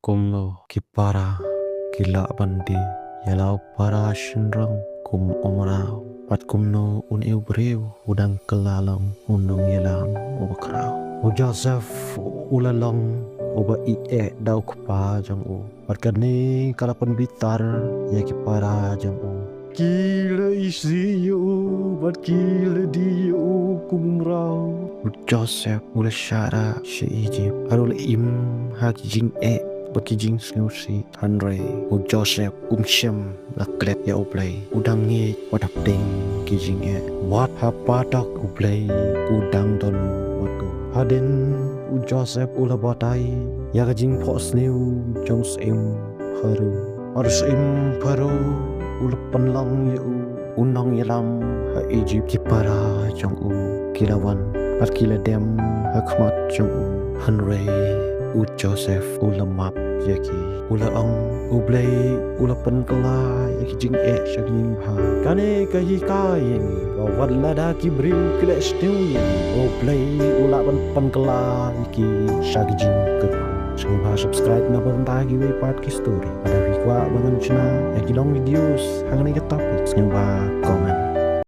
Kumlo kipara kila bandi yalau para shinrang kum omrao pat kumno un breu udang kelalong undong yalang ubakrao o Joseph ulalong uba daw kupa jang u pat kani kalapan bitar ya kipara jang u kila isi yu bat kila di yu kumrao Joseph ula syara si Egypt arul im hak jing bagi jing snusi Andre u Joseph shem laklet ya uplay udang ngi wadap ding ki jing wat hapadak uplay udang don watu haden u Joseph ula batai ya jing pos new jong im haru ula penlang ya unang yalam ha Egypt kipara jong kilawan pat kila dem hakmat jong Henry u Joseph ula map yaki ula ang ublay ula penkala yaki jing syaging ha kane kahi kayen wad lada ki bril kila stew ublay ula penkala yaki syaging ke Semua subscribe na pagi we podcast story ada wikwa bangan channel yaki long videos hangan ikat topik semua komen